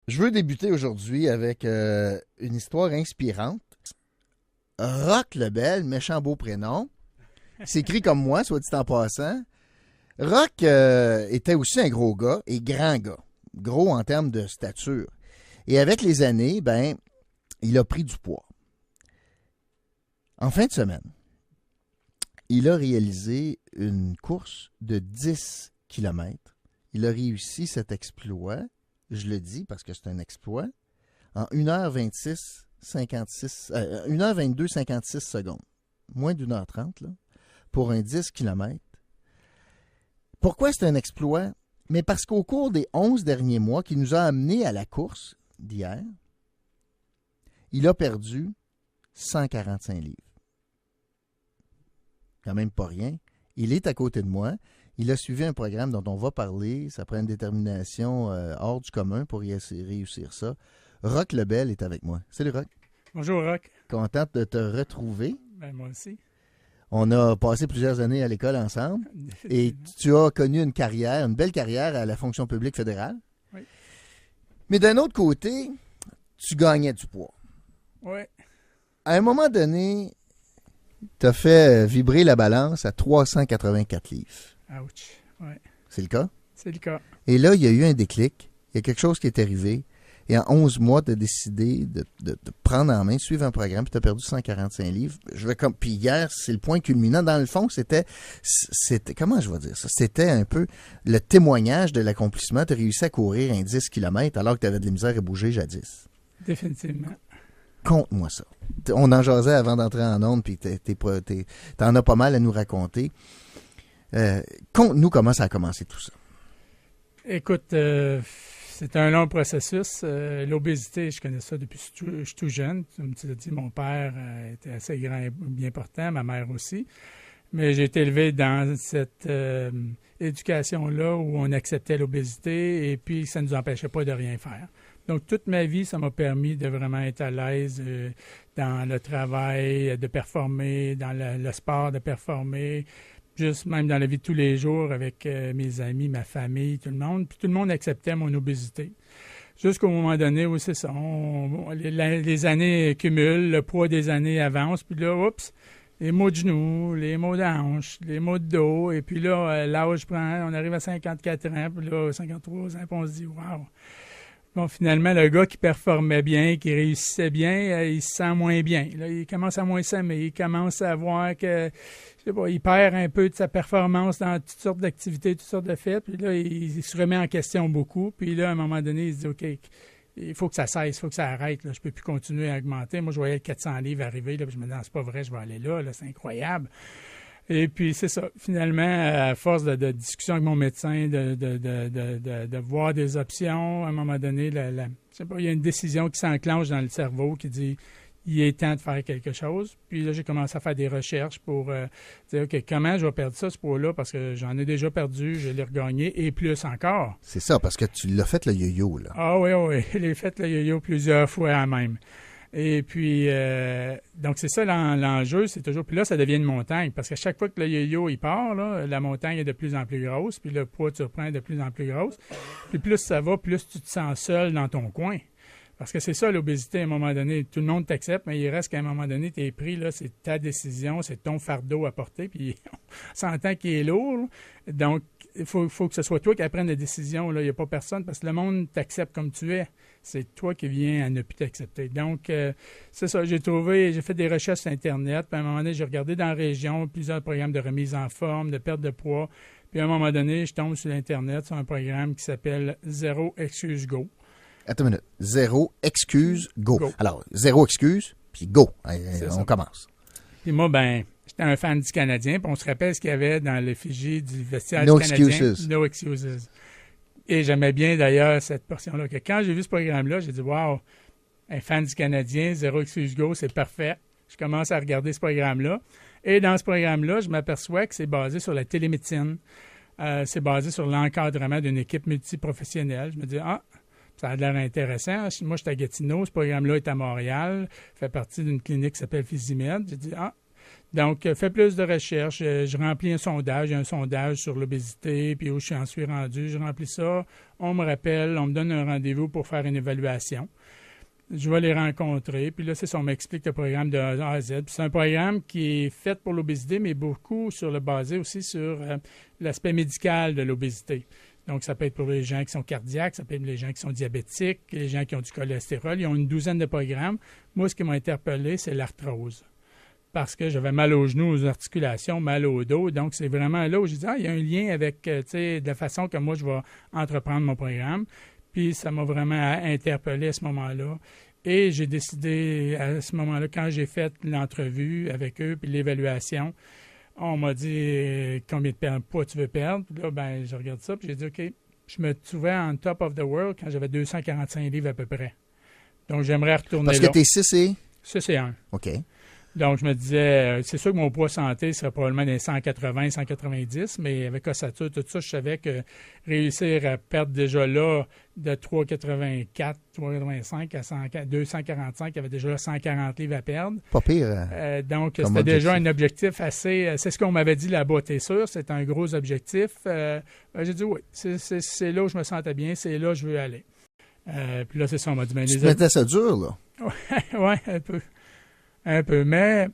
Je veux débuter aujourd'hui avec une histoire inspirante. Roch Lebel, méchant beau prénom. S'écrit comme moi, soit dit en passant. Roch était aussi un gros gars et grand gars. Gros en termes de stature. Et avec les années, il a pris du poids. En fin de semaine, il a réalisé une course de 10 kilomètres. Il a réussi cet exploit, je le dis parce que c'est un exploit, en 1h22, 56 secondes. Moins d'1h30, là, pour un 10 kilomètres. Pourquoi c'est un exploit? Mais parce qu'au cours des 11 derniers mois qui nous a amenés à la course d'hier, il a perdu 145 livres. Quand même pas rien. Il est à côté de moi. Il a suivi un programme dont on va parler. Ça prend une détermination hors du commun pour réussir ça. Roch Lebel est avec moi. Salut Roch. Bonjour Roch. Contente de te retrouver. Moi aussi. On a passé plusieurs années à l'école ensemble. Et tu as connu une carrière, une belle carrière à la fonction publique fédérale. Oui. Mais d'un autre côté, tu gagnais du poids. Oui. À un moment donné, tu as fait vibrer la balance à 384 livres. Ouch. Oui. C'est le cas? C'est le cas. Et là, il y a eu un déclic. Il y a quelque chose qui est arrivé. Et en 11 mois, tu as décidé de prendre en main, de suivre un programme, puis tu as perdu 145 livres. Puis hier, c'est le point culminant. Dans le fond, c'était, comment je vais dire ça? C'était un peu le témoignage de l'accomplissement. Tu as réussi à courir un 10 km alors que tu avais de la misère à bouger jadis. Définitivement. Conte-moi ça. On en jasait avant d'entrer en onde, puis t'en as pas mal à nous raconter. Conte-nous comment ça a commencé tout ça. Écoute, c'est un long processus. L'obésité, je connais ça depuis que je suis tout jeune. Comme tu l'as dit, mon père était assez grand et bien portant, ma mère aussi. Mais j'ai été élevé dans cette éducation-là où on acceptait l'obésité et puis ça ne nous empêchait pas de rien faire. Donc, toute ma vie, ça m'a permis de vraiment être à l'aise dans le travail, de performer, dans le sport, de performer, juste même dans la vie de tous les jours avec mes amis, ma famille, tout le monde. Puis tout le monde acceptait mon obésité. Jusqu'au moment donné où c'est ça, les années cumulent, le poids des années avance, puis là, oups, les maux de genoux, les maux d'hanche, les maux de dos, et puis là, l'âge prend, on arrive à 54 ans, puis là, 53 ans, puis on se dit, wow! Bon, finalement, le gars qui performait bien, qui réussissait bien, il se sent moins bien. Là, il commence à moins s'aimer. Il commence à voir que, je sais pas, il perd un peu de sa performance dans toutes sortes d'activités, toutes sortes de faits. Puis là, il se remet en question beaucoup. Puis là, à un moment donné, il se dit, OK, il faut que ça cesse, il faut que ça arrête. Là, je peux plus continuer à augmenter. Moi, je voyais le 400 livres arriver. Là, puis je me dis, non, c'est pas vrai, je vais aller là c'est incroyable. Et puis, c'est ça. Finalement, à force de discussion avec mon médecin, de voir des options, à un moment donné, je sais pas, il y a une décision qui s'enclenche dans le cerveau qui dit il est temps de faire quelque chose. Puis là, j'ai commencé à faire des recherches pour dire, OK, comment je vais perdre ça, ce poids-là, parce que j'en ai déjà perdu, je l'ai regagné, et plus encore. C'est ça, parce que tu l'as fait le yo-yo, là. Ah oui, je l'ai fait le yo-yo plusieurs fois même. Et puis, donc c'est ça l'enjeu, c'est toujours... Puis là, ça devient une montagne, parce qu'à chaque fois que le yo-yo, il part, là, la montagne est de plus en plus grosse, puis le poids, tu reprends, est de plus en plus grosse. Puis plus ça va, plus tu te sens seul dans ton coin. Parce que c'est ça, l'obésité, à un moment donné. Tout le monde t'accepte, mais il reste qu'à un moment donné, tu es pris, là, c'est ta décision, c'est ton fardeau à porter, puis on s'entend qu'il est lourd, là. Donc, il faut que ce soit toi qui prennes la décision. Il n'y a pas personne, parce que le monde t'accepte comme tu es. C'est toi qui viens à ne plus t'accepter. Donc, c'est ça, j'ai fait des recherches sur Internet, puis à un moment donné, j'ai regardé dans la région plusieurs programmes de remise en forme, de perte de poids, puis à un moment donné, je tombe sur Internet sur un programme qui s'appelle Zéro Excuse Go. Attends une minute. Zéro excuse, go. Go. Alors, zéro excuse, puis go. On commence. Puis moi, j'étais un fan du Canadien, puis on se rappelle ce qu'il y avait dans l'effigie du vestiaire No du Canadien. excuses. No excuses. Et j'aimais bien d'ailleurs cette portion-là. Que quand j'ai vu ce programme-là, j'ai dit, wow, un fan du Canadien, Zéro excuse, go, c'est parfait. Je commence à regarder ce programme-là. Et dans ce programme-là, je m'aperçois que c'est basé sur la télémédecine. C'est basé sur l'encadrement d'une équipe multiprofessionnelle. Je me dis, ça a l'air intéressant. Moi, je suis à Gatineau. Ce programme-là est à Montréal. Fait partie d'une clinique qui s'appelle Physimed. J'ai dit, Donc, fais plus de recherches. Je remplis un sondage. Il y a un sondage sur l'obésité, puis où je en suis rendu. Je remplis ça. On me rappelle, on me donne un rendez-vous pour faire une évaluation. Je vais les rencontrer. Puis là, c'est ça, on m'explique le programme de A à Z. Puis c'est un programme qui est fait pour l'obésité, mais beaucoup basé aussi sur l'aspect médical de l'obésité. Donc, ça peut être pour les gens qui sont cardiaques, ça peut être les gens qui sont diabétiques, les gens qui ont du cholestérol. Ils ont une douzaine de programmes. Moi, ce qui m'a interpellé, c'est l'arthrose. Parce que j'avais mal aux genoux, aux articulations, mal au dos. Donc, c'est vraiment là où je dis, il y a un lien avec, de la façon que moi, je vais entreprendre mon programme. Puis, ça m'a vraiment interpellé à ce moment-là. Et j'ai décidé, à ce moment-là, quand j'ai fait l'entrevue avec eux, puis l'évaluation, on m'a dit combien de poids tu veux perdre. Puis là, ben, je regarde ça, puis j'ai dit, OK, je me trouvais en top of the world quand j'avais 245 livres à peu près. Donc, j'aimerais retourner là. Parce que t'es 6 et... 6 et 1. OK. Donc, je me disais, c'est sûr que mon poids santé serait probablement des 180, 190, mais avec ossature, tout ça, je savais que réussir à perdre déjà là de 384, 385 à 245, il y avait déjà 140 livres à perdre. Pas pire. Donc, c'était déjà un objectif assez... c'est ce qu'on m'avait dit là-bas, t'es sûr? C'est un gros objectif. J'ai dit oui, c'est là où je me sentais bien, c'est là où je veux aller. Puis là, c'est ça, on m'a dit... Tu te mettais ça dur, là? Oui, un peu. Un peu, mais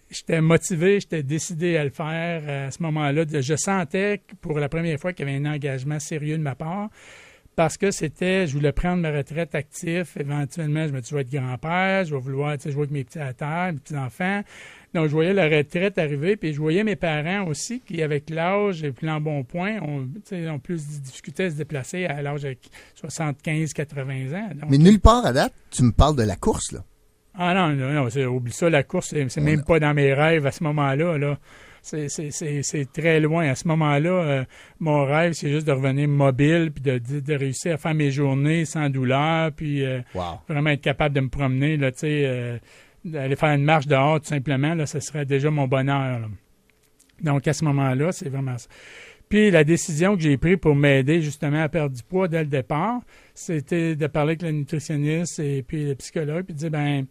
j'étais motivé, j'étais décidé à le faire à ce moment-là. Je sentais pour la première fois qu'il y avait un engagement sérieux de ma part parce que je voulais prendre ma retraite active. Éventuellement, je me dis, je vais être grand-père, je vais vouloir jouer avec mes petits à terre, mes petits-enfants. Donc, je voyais la retraite arriver, puis je voyais mes parents aussi qui, avec l'âge et puis l'embonpoint, ont plus de difficultés à se déplacer à l'âge de 75-80 ans. Donc, mais nulle part à date, tu me parles de la course, là. Ah non, oublie ça, la course, c'est même pas dans mes rêves à ce moment-là. Là. C'est très loin. À ce moment-là, mon rêve, c'est juste de revenir mobile puis de réussir à faire mes journées sans douleur, puis vraiment être capable de me promener, là, d'aller faire une marche dehors, tout simplement, là, ce serait déjà mon bonheur. Là. Donc, à ce moment-là, c'est vraiment ça. Puis la décision que j'ai prise pour m'aider justement à perdre du poids dès le départ, c'était de parler avec le nutritionniste et puis le psychologue, puis de dire,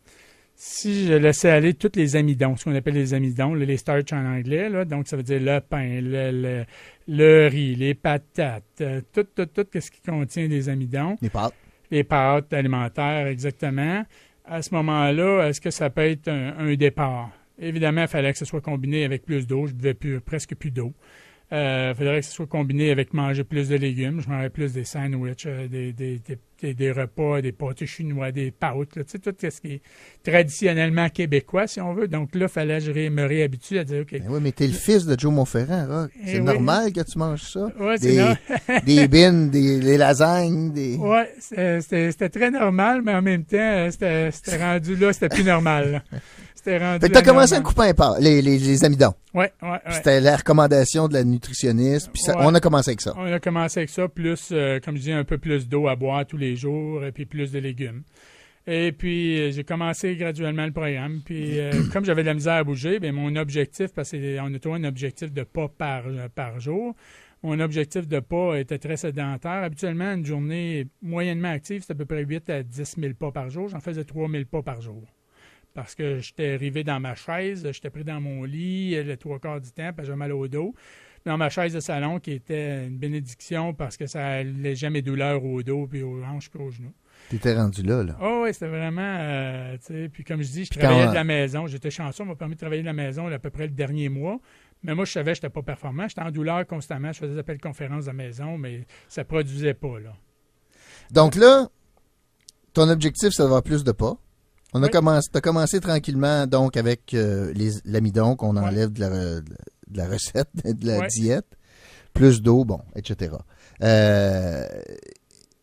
si je laissais aller tous les amidons, ce qu'on appelle les amidons, les starch en anglais, là, donc ça veut dire le pain, le riz, les patates, tout ce qui contient des amidons. Les pâtes. Les pâtes alimentaires, exactement. À ce moment-là, est-ce que ça peut être un départ? Évidemment, il fallait que ce soit combiné avec plus d'eau. Je buvais presque plus d'eau. Il faudrait que ce soit combiné avec manger plus de légumes. Je mangeais plus des sandwichs, des repas, des pâtés chinois, des pâtes, là, tu sais, tout ce qui est traditionnellement québécois, si on veut. Donc là, il fallait que je me réhabitue à dire, OK. Ben oui, mais t'es le fils de Joe Monferrand, Rock. C'est normal que tu manges ça. Oui, c'est normal. Des bines, des lasagnes, des... Oui, c'était très normal, mais en même temps, c'était rendu là, c'était plus normal, là. Fait que t'as commencé à couper un pas, les amidons. Oui. C'était la recommandation de la nutritionniste, puis on a commencé avec ça. On a commencé avec ça, plus, comme je dis, un peu plus d'eau à boire tous les jours, et puis plus de légumes. Et puis, j'ai commencé graduellement le programme. Puis, comme j'avais de la misère à bouger, bien, mon objectif, parce qu'on a toujours un objectif de pas par jour, mon objectif de pas était très sédentaire. Habituellement, une journée moyennement active, c'est à peu près 8 à 10 000 pas par jour. J'en faisais 3 000 pas par jour. Parce que j'étais arrivé dans ma chaise, j'étais pris dans mon lit les 3/4 du temps, parce que j'avais mal au dos. Dans ma chaise de salon, qui était une bénédiction parce que ça allégeait mes douleurs au dos, puis aux hanches, puis aux genoux. T'étais rendu là. Oh oui, c'était vraiment, tu sais, puis comme je dis, je travaillais de la maison. J'étais chanceux, on m'a permis de travailler de la maison à peu près le dernier mois. Mais moi, je savais que je n'étais pas performant. J'étais en douleur constamment. Je faisais des appels de conférences de la maison, mais ça ne produisait pas, là. Donc là, ton objectif, c'est d'avoir plus de pas. T'as commencé tranquillement, donc, avec l'amidon qu'on enlève de la recette, de la diète, plus d'eau, bon, etc.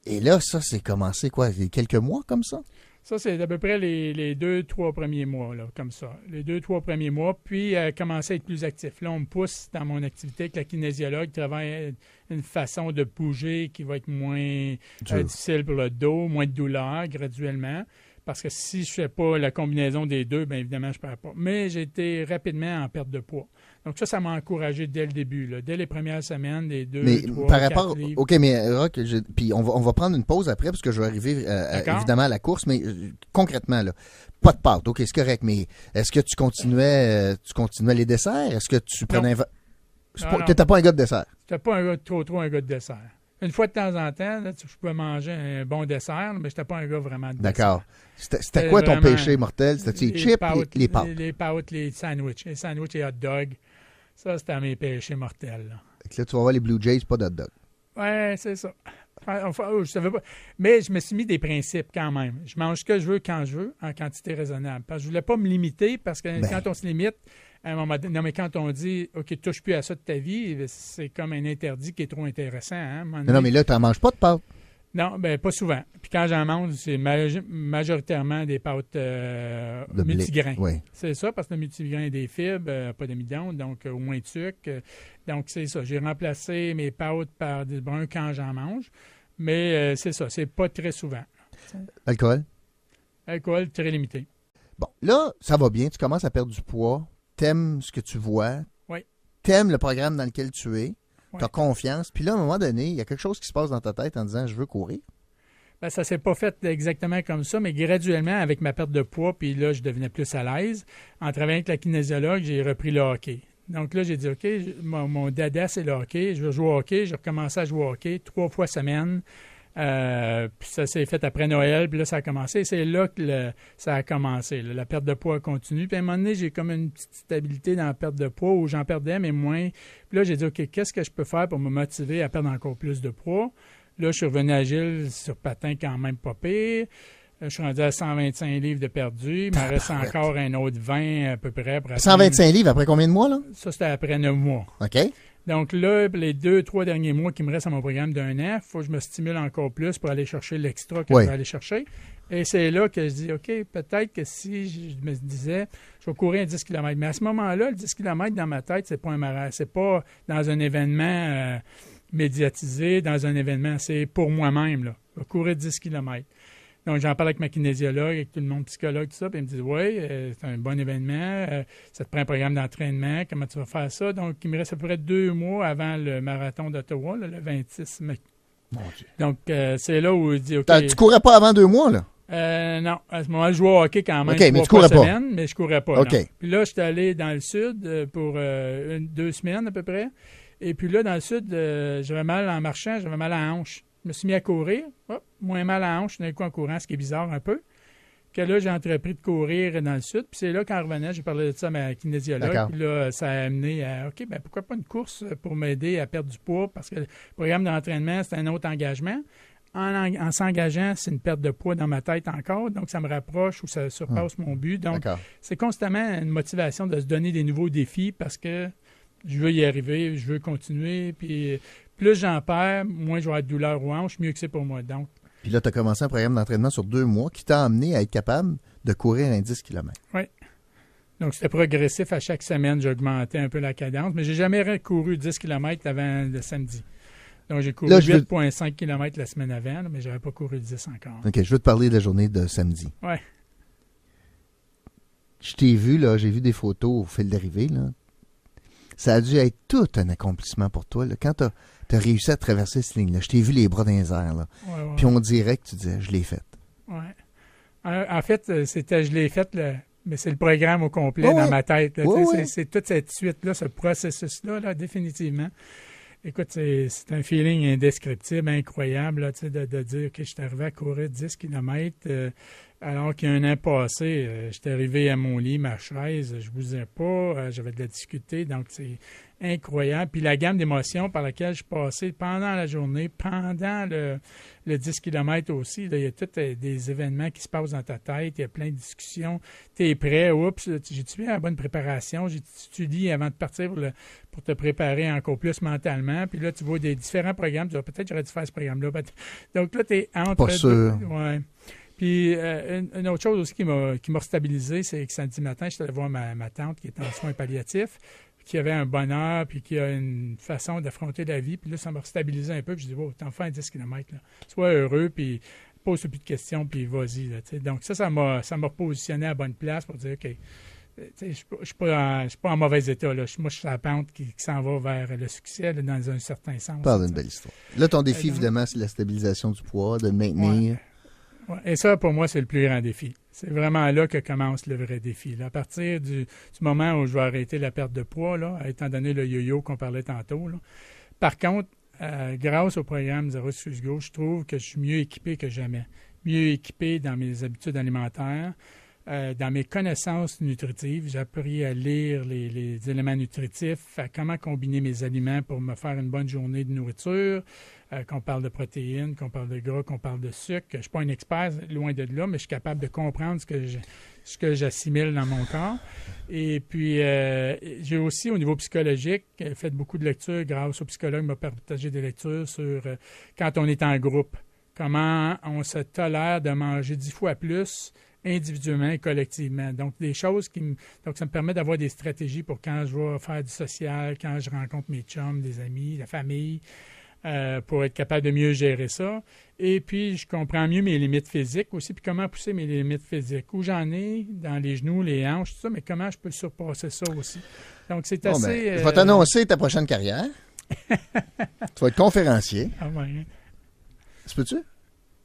Et là, ça, c'est commencé, quoi, quelques mois comme ça? Ça, c'est à peu près les 2-3 premiers mois, là, comme ça. Les 2-3 premiers mois, puis commencer à être plus actif. Là, on me pousse dans mon activité avec la kinésiologue, travaille une façon de bouger qui va être moins difficile pour le dos, moins de douleur graduellement. Parce que si je ne fais pas la combinaison des deux, bien évidemment, je ne perds pas. Mais j'ai été rapidement en perte de poids. Donc ça m'a encouragé dès le début, là, dès les premières semaines, des 2, Mais 3, par 4 rapport. livres. OK, mais Rock, puis on va prendre une pause après, parce que je vais arriver évidemment à la course, mais concrètement, là, pas de pâte. OK, c'est correct, mais est-ce que tu continuais les desserts? Est-ce que tu prenais. Tu n'étais pas un gars de dessert? Je n'étais pas un gars de dessert. Une fois de temps en temps, là, je pouvais manger un bon dessert, mais je n'étais pas un gars vraiment de dessert. D'accord. C'était quoi ton péché mortel? C'était les chips, les pâtes? Les pâtes, les sandwichs. Les sandwichs et hot dogs. Ça, c'était mes péchés mortels. Là. Là, tu vas voir les Blue Jays, pas de hot dog. Oui, c'est ça. Je savais pas. Mais je me suis mis des principes quand même. Je mange ce que je veux quand je veux, en quantité raisonnable. Parce que je voulais pas me limiter, parce que quand on se limite, à un moment donné, non, mais quand on dit OK, touche plus à ça de ta vie, c'est comme un interdit qui est trop intéressant. Hein? Non, mais là, tu n'en manges pas de pâtes. Non, ben pas souvent. Puis quand j'en mange, c'est majoritairement des pâtes multigrains. Oui. C'est ça, parce que le multigrain a des fibres, pas d'amidon, donc au moins de sucre. Donc c'est ça. J'ai remplacé mes pâtes par des bruns quand j'en mange. Mais c'est ça, c'est pas très souvent. Alcool? Alcool très limité. Bon, là, ça va bien. Tu commences à perdre du poids. T'aimes ce que tu vois. Oui. T'aimes le programme dans lequel tu es. Oui. Tu as confiance. Puis là, à un moment donné, il y a quelque chose qui se passe dans ta tête en disant « je veux courir ». Ben, ça ne s'est pas fait exactement comme ça, mais graduellement, avec ma perte de poids, puis là, je devenais plus à l'aise. En travaillant avec la kinésiologue, j'ai repris le hockey. Donc là, j'ai dit, OK, mon dada, c'est le hockey. Je veux jouer au hockey. J'ai recommencé à jouer au hockey 3 fois semaine. Puis ça s'est fait après Noël, puis là, ça a commencé. C'est là que ça a commencé. Là. La perte de poids continue. Puis à un moment donné, j'ai comme une petite stabilité dans la perte de poids où j'en perdais, mais moins. Puis là, j'ai dit, OK, qu'est-ce que je peux faire pour me motiver à perdre encore plus de poids? Là, je suis revenu agile sur patin quand même pas pire. Je suis rendu à 125 livres de perdu. Il m'en reste encore un autre 20 à peu près. 125 livres après combien de mois, là? Ça, c'était après 9 mois. OK. Donc là, les 2-3 derniers mois qui me restent à mon programme d'un an, il faut que je me stimule encore plus pour aller chercher l'extra que je vais aller chercher. Et c'est là que je dis, OK, peut-être que si je me disais, je vais courir un 10 km. Mais à ce moment-là, le 10 km dans ma tête, c'est pas un marathon. C'est pas dans un événement médiatisé, dans un événement. C'est pour moi-même, là. Je vais courir 10 km. Donc, j'en parle avec ma kinésiologue, avec tout le monde psychologue, tout ça, puis ils me disent, oui, c'est un bon événement, ça te prend un programme d'entraînement, comment tu vas faire ça? Donc, il me reste à peu près 2 mois avant le marathon d'Ottawa, là, le 26 mai. Mon Dieu. Donc, c'est là où je dis, OK. Tu courais pas avant 2 mois, là? Non, à ce moment-là, je jouais au hockey quand même. OK, mais tu courais pas. Semaine, mais je courais pas. OK. Non. Puis là, j'étais allé dans le sud pour 2 semaines à peu près. Et puis là, dans le sud, j'avais mal en marchant, j'avais mal à la hanche. Je me suis mis à courir, moins mal à la hanche d'un coup en courant, ce qui est bizarre un peu. Que là, j'ai entrepris de courir dans le sud. Puis c'est là qu'en revenant, j'ai parlé de ça à ma kinésiologue. Puis là, ça a amené à, OK, ben pourquoi pas une course pour m'aider à perdre du poids? Parce que le programme d'entraînement, c'est un autre engagement. En s'engageant, c'est une perte de poids dans ma tête encore. Donc, ça me rapproche ou ça surpasse mon but. Donc, c'est constamment une motivation de se donner des nouveaux défis parce que je veux y arriver, je veux continuer. Puis plus j'en perds, moins je vais avoir de douleur aux hanches, mieux que c'est pour moi. Donc, puis là, tu as commencé un programme d'entraînement sur 2 mois qui t'a amené à être capable de courir un 10 km. Oui. Donc, c'était progressif. À chaque semaine, j'augmentais un peu la cadence, mais j'ai jamais couru 10 km avant le samedi. Donc, j'ai couru 8,5 km la semaine avant, mais je n'avais pas couru 10 encore. OK, je veux te parler de la journée de samedi. Oui. Je t'ai vu, là, j'ai vu des photos au fil d'arrivée, là. Ça a dû être tout un accomplissement pour toi, là. Quand tu as réussi à traverser cette ligne-là, je t'ai vu les bras dans les airs, là. Ouais. Puis on dirait que tu disais, je l'ai faite. Oui. En fait, c'était je l'ai faite, mais c'est le programme au complet dans ma tête. C'est toute cette suite-là, ce processus-là, là, définitivement. Écoute, c'est un feeling indescriptible, incroyable, là, de dire que je suis arrivé à courir 10 km alors qu'il y a un an passé, j'étais arrivé à mon lit, ma chaise, je ne bousais pas, j'avais de la difficulté, donc c'est incroyable. Puis la gamme d'émotions par laquelle je passais pendant la journée, pendant le 10 km aussi, là, il y a tous des événements qui se passent dans ta tête, il y a plein de discussions, tu es prêt, oups, j'ai-tu fait la bonne préparation, j'ai-tu dit avant de partir pour te préparer encore plus mentalement, puis là, tu vois des différents programmes, tu dis, peut-être j'aurais dû faire ce programme-là. Donc là, tu es entre... Pas sûr. Ouais. Puis une autre chose aussi qui m'a stabilisé, c'est que samedi matin, je suis allé voir ma tante qui est en soins palliatifs, qui avait un bonheur, puis qui a une façon d'affronter la vie. Puis là, ça m'a stabilisé un peu. Puis je dis, wow, t'en fais un 10 km. Là. Sois heureux. Puis pose plus de questions, puis vas-y. Là, donc ça m'a positionné à la bonne place pour dire, OK, je ne suis pas en mauvais état. Là. Moi, je suis sur la pente qui s'en va vers le succès là, dans un certain sens. Parle d'une belle histoire. Là, ton défi, évidemment, c'est la stabilisation du poids, de maintenir. Ouais. Ouais. Et ça, pour moi, c'est le plus grand défi. C'est vraiment là que commence le vrai défi. Là. À partir du moment où je vais arrêter la perte de poids, là, étant donné le yo-yo qu'on parlait tantôt. Là. Par contre, grâce au programme Zero Excuse Go, je trouve que je suis mieux équipé que jamais. Mieux équipé dans mes habitudes alimentaires. Dans mes connaissances nutritives, j'ai appris à lire les éléments nutritifs, à comment combiner mes aliments pour me faire une bonne journée de nourriture, qu'on parle de protéines, qu'on parle de gras, qu'on parle de sucre. Je ne suis pas un expert, loin de là, mais je suis capable de comprendre ce que j'assimile dans mon corps. Et puis, j'ai aussi, au niveau psychologique, fait beaucoup de lectures grâce au psychologue m'a partagé des lectures sur quand on est en groupe, comment on se tolère de manger 10 fois plus individuellement et collectivement. Donc, donc, ça me permet d'avoir des stratégies pour quand je vais faire du social, quand je rencontre mes chums, des amis, la famille, pour être capable de mieux gérer ça. Et puis, je comprends mieux mes limites physiques aussi, puis comment pousser mes limites physiques. Où j'en ai, dans les genoux, les hanches, tout ça, mais comment je peux surpasser ça aussi. Donc, c'est assez... je vais t'annoncer ta prochaine carrière. Tu vas être conférencier. Ah ouais. Ça peux-tu?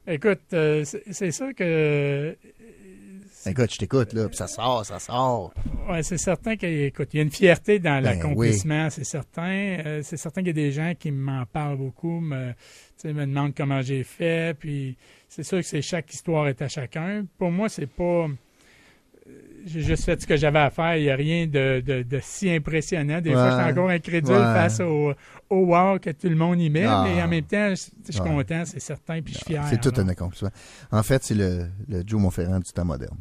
Écoute, c'est sûr que... Écoute, je t'écoute, là, puis ça sort. Oui, c'est certain qu'il y a une fierté dans l'accomplissement, c'est certain. C'est certain qu'il y a des gens qui m'en parlent beaucoup, me demandent comment j'ai fait, puis c'est sûr que chaque histoire est à chacun. Pour moi, c'est pas... J'ai juste fait ce que j'avais à faire. Il n'y a rien de si impressionnant. Des fois, je suis encore incrédule face au wow que tout le monde y met. Mais en même temps, je suis content, c'est certain, puis je suis fier. C'est tout un accomplissement. En fait, c'est le Joe Monferrand du temps moderne.